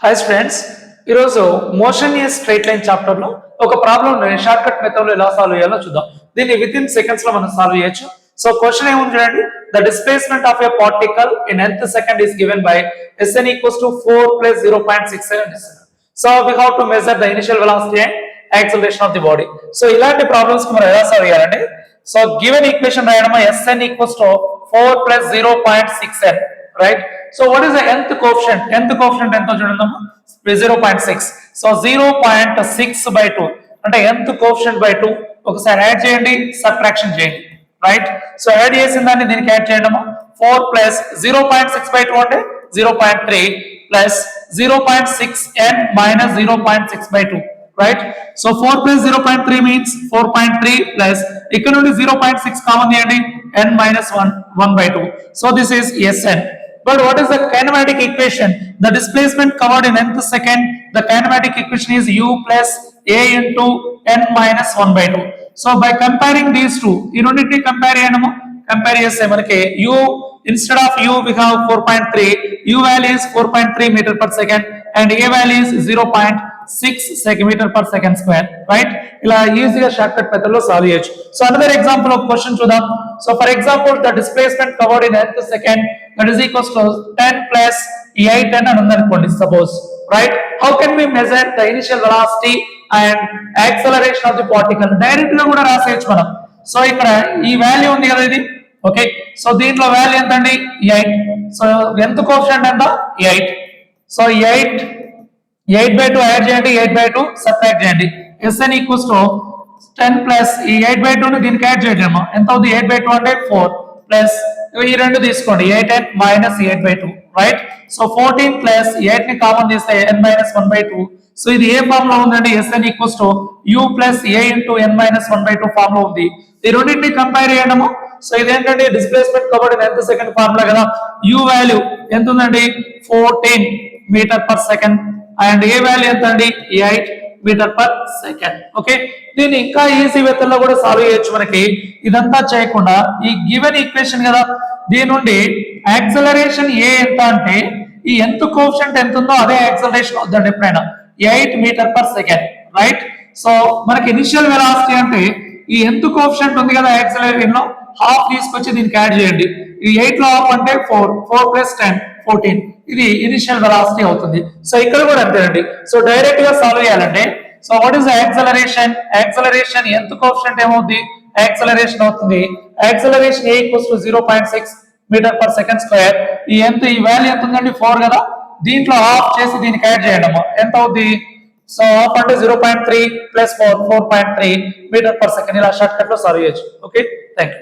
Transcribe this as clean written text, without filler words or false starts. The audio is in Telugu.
హాయ్ స్టూడెంట్స్, ఈరోజు motion a straight line chapter లో ఒక ప్రాబ్లం షార్ట్ కట్ మెథడ్ లో ఎలా సాల్వ్ చేయాలో చూద్దాం. దీన్ని విత్ ఇన్ సెకండ్స్ లో మనం సాల్వ్ చేయొచ్చు. సో క్వశ్చన్ ఏముంది చూడండి, the displacement of A particle in nth second is given by Sn equals to 4 plus 0.67. So we have to measure the initial velocity and acceleration of the body. So ఇలాంటి ప్రాబ్లమ్స్ కి మనం ఎలా సాల్వ్ చేయాలంటే, సో గివెన్ ఈక్వేషన్ రాయడమా Sn equals to 4 plus 0.67, right? So what is the nth coefficient? Nth coefficient ఎంతో చూడండి, 0.6. సో 0.6 by 2 అంటే nth coefficient by 2. ఒకసారి యాడ్ చేయండి, సబ్ట్రాక్షన్ చేయండి, రైట్? సో యాడ్ చేసిన దాన్ని దీనికి యాడ్ చేయండి. 4 plus 0.6 by 2 అంటే 0.3 plus 0.6n minus 0.6 by 2, right? So 4 plus 0.3 means 4.3 plus ఇక్కడ నుండి 0.6 కామన్ చేయండి, n minus 1 by 2. So this is Sn. But what is the kinematic equation? The displacement covered in nth second, the kinematic equation is u plus a into n minus 1 by 2. So by comparing these two, you don't need to compare చేస్తే మనకి u instead of u we have 4.3, u value is 4.3 meter per second and a value is 0.6 meter per second square, right? ఇలా ఈజీగా షార్ట్ కట్ మెథడ్ లో సాల్వ్ చేయొచ్చు. So another example of question చూద్దాం. So for example the displacement covered in nth second that is equals to 10 plus 8n అని ఉందనుకోండి suppose, right? How can we measure the initial velocity and acceleration of the particle? Direct గా కూడా రాసేయచ్చు మనం. సో ఇక్కడ ఈ వాల్యూ ఉంది కదా ఇది, ఓకే? సో దీంట్లో వాల్యూ ఎంత అండి? 8. సో ఎంత కోఎఫిషియంట్ ఎంత? 8. సో 8 by 2 యాడ్ చేయండి, 8 by 2 సబ్ట్రాక్ట్ చేయండి. Sn equals to 10 ప్లస్ ఈ 8 by 2 ని దీనికి యాడ్ చేయడము ఎంత అవుతుంది? 8 by 2 అంటే 4 ప్లస్ ఈ రెండు తీసుకోండి, 8n minus 8 by 2, right? So 14 plus 8 ని కామన్ చేస్తే n minus 1 by 2. సో ఇది ఏ ఫార్మ్ లో ఉందండి? Sn equals to u plus a into n minus 1 by 2 form లో ఉంది. ఈ రెండింటిని కంపేర్ చేయడము. సో ఇదేంటంటే displacement covered in nth second formula కదా. u వాల్యూ ఎంత ఉందండి? 14 metre per second and A value ఎంత అండి? 8 మీటర్ పర్ సెకండ్, ఓకే? దీన్ని ఇంకా ఈజీ మెథడ్ లో కూడా సాల్వ్ చేయొచ్చు. మనకి ఇదంతా చేయకుండా ఈ గివెన్ ఈక్వేషన్ కదా, దీని నుండి యాక్సలరేషన్ ఏ ఎంత అంటే ఈ ఎంత కోఎఫిషియంట్ ఎంత ఉందో అదే యాక్సలరేషన్ అవుతుంది ఎప్పుడైనా, 8 metre per second, right? So మనకి ఇనిషియల్ వెలాసిటీ అంటే ఈ ఎంత కోఎఫిషియంట్ ఉంది కదా యాక్సలరేషన్ లో, హాఫ్ తీసుకొచ్చి దీనికి యాడ్ చేయండి. ఈ 8 లో హాఫ్ అంటే 4 ప్లస్ 10 14. ఇది ఇనిషియల్ వెలాసిటీ అవుతుంది. సో ఇక్కడ కూడా అంతేనండి. సో డైరెక్ట్ గా సాల్వ్ చేయాలంటే, so what is the acceleration? Acceleration ఎంత కోఎఫిషియంట్ ఏమవుతుంది? యాక్సలరేషన్ అవుతుంది. Acceleration a equals to 0.6 metre per second square. ఈ వాల్యూ ఎంత ఉందండి? 4 కదా. దీంట్లో హాఫ్ చేసి దీనికి యాడ్ చేయండి, ఎంత అవుతుంది? సో హాఫ్ అంటే 0.3 ప్లస్ 4 4.3 మీటర్ పర్ సెకండ్. ఇలా షార్ట్ కట్ లో సాల్వ్ చేయొచ్చు. Okay, thank you.